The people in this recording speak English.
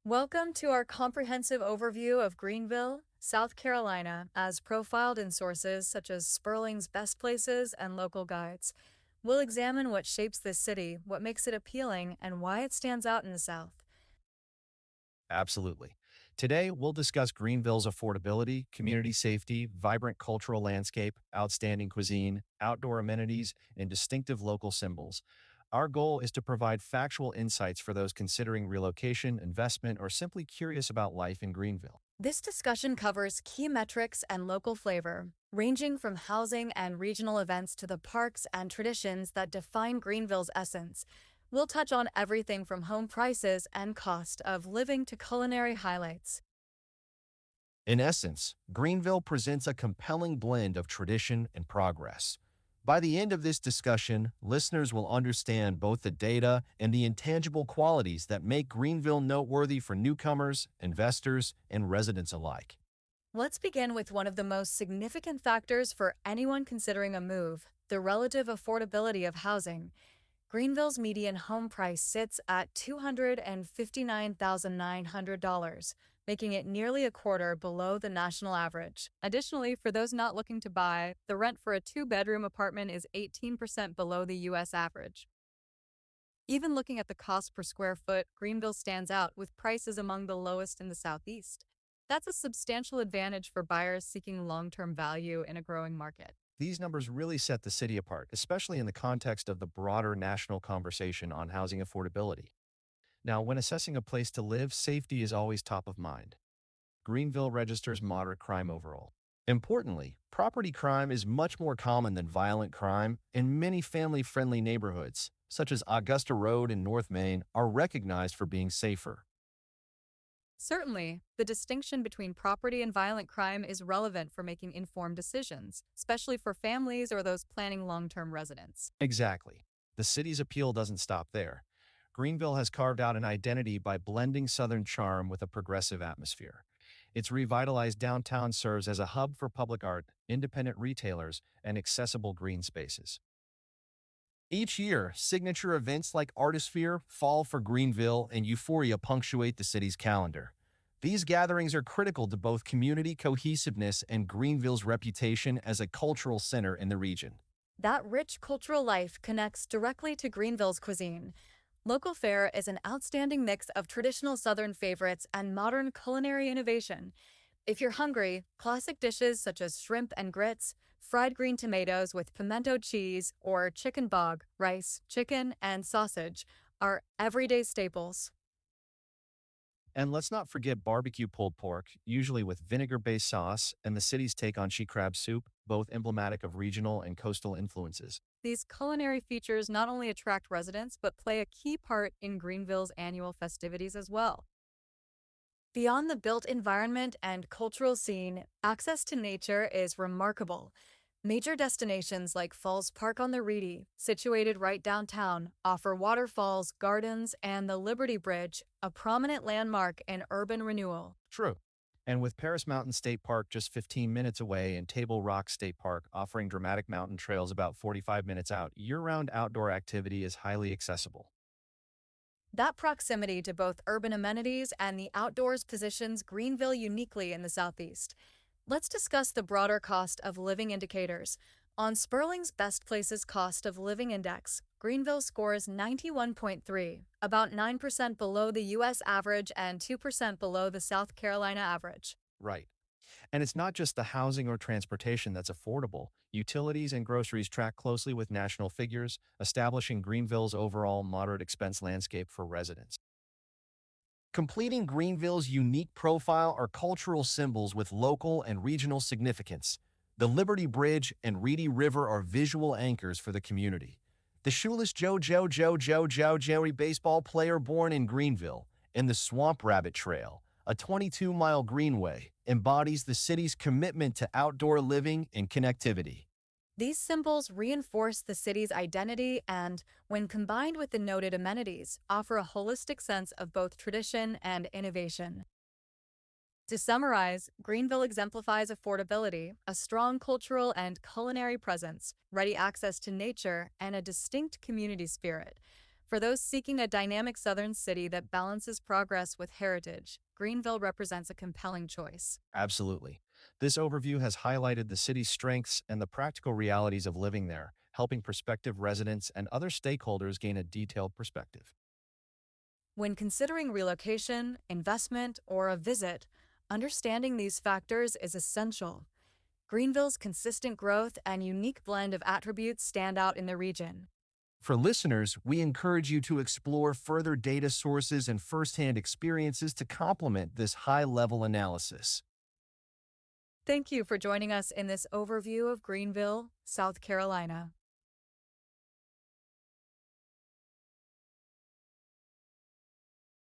Welcome to our comprehensive overview of Greenville, South Carolina, as profiled in sources such as Sperling's Best Places and local guides. We'll examine what shapes this city, what makes it appealing, and why it stands out in the South. Absolutely. Today, we'll discuss Greenville's affordability, community safety, vibrant cultural landscape, outstanding cuisine, outdoor amenities, and distinctive local symbols. Our goal is to provide factual insights for those considering relocation, investment, or simply curious about life in Greenville. This discussion covers key metrics and local flavor, ranging from housing and regional events to the parks and traditions that define Greenville's essence. We'll touch on everything from home prices and cost of living to culinary highlights. In essence, Greenville presents a compelling blend of tradition and progress. By the end of this discussion, listeners will understand both the data and the intangible qualities that make Greenville noteworthy for newcomers, investors, and residents alike. Let's begin with one of the most significant factors for anyone considering a move: the relative affordability of housing. Greenville's median home price sits at $259,900, making it nearly a quarter below the national average. Additionally, for those not looking to buy, the rent for a two-bedroom apartment is 18% below the U.S. average. Even looking at the cost per square foot, Greenville stands out with prices among the lowest in the Southeast. That's a substantial advantage for buyers seeking long-term value in a growing market. These numbers really set the city apart, especially in the context of the broader national conversation on housing affordability. Now, when assessing a place to live, safety is always top of mind. Greenville registers moderate crime overall. Importantly, property crime is much more common than violent crime, and many family-friendly neighborhoods, such as Augusta Road in North Main, are recognized for being safer. Certainly, the distinction between property and violent crime is relevant for making informed decisions, especially for families or those planning long-term residence. Exactly. The city's appeal doesn't stop there. Greenville has carved out an identity by blending Southern charm with a progressive atmosphere. Its revitalized downtown serves as a hub for public art, independent retailers, and accessible green spaces. Each year, signature events like Artisphere, Fall for Greenville, and Euphoria punctuate the city's calendar. These gatherings are critical to both community cohesiveness and Greenville's reputation as a cultural center in the region. That rich cultural life connects directly to Greenville's cuisine. Local fare is an outstanding mix of traditional Southern favorites and modern culinary innovation. If you're hungry, classic dishes such as shrimp and grits, fried green tomatoes with pimento cheese, or chicken bog, rice, chicken, and sausage are everyday staples. And let's not forget barbecue pulled pork, usually with vinegar-based sauce, and the city's take on she crab soup, both emblematic of regional and coastal influences. These culinary features not only attract residents, but play a key part in Greenville's annual festivities as well. Beyond the built environment and cultural scene, access to nature is remarkable. Major destinations like Falls Park on the Reedy, situated right downtown, offer waterfalls, gardens, and the Liberty Bridge, a prominent landmark in urban renewal. True. And with Paris Mountain State Park just 15 minutes away and Table Rock State Park offering dramatic mountain trails about 45 minutes out, year-round outdoor activity is highly accessible. That proximity to both urban amenities and the outdoors positions Greenville uniquely in the Southeast. Let's discuss the broader cost of living indicators. On Sperling's Best Places Cost of Living Index, Greenville scores 91.3, about 9% below the U.S. average and 2% below the South Carolina average. Right. And it's not just the housing or transportation that's affordable. Utilities and groceries track closely with national figures, establishing Greenville's overall moderate expense landscape for residents. Completing Greenville's unique profile are cultural symbols with local and regional significance. The Liberty Bridge and Reedy River are visual anchors for the community. The shoeless Joey baseball player born in Greenville, and the Swamp Rabbit Trail, a 22-mile greenway, embodies the city's commitment to outdoor living and connectivity. These symbols reinforce the city's identity and, when combined with the noted amenities, offer a holistic sense of both tradition and innovation. To summarize, Greenville exemplifies affordability, a strong cultural and culinary presence, ready access to nature, and a distinct community spirit. For those seeking a dynamic southern city that balances progress with heritage, Greenville represents a compelling choice. Absolutely. This overview has highlighted the city's strengths and the practical realities of living there, helping prospective residents and other stakeholders gain a detailed perspective. When considering relocation, investment, or a visit, understanding these factors is essential. Greenville's consistent growth and unique blend of attributes stand out in the region. For listeners, we encourage you to explore further data sources and firsthand experiences to complement this high-level analysis. Thank you for joining us in this overview of Greenville, South Carolina.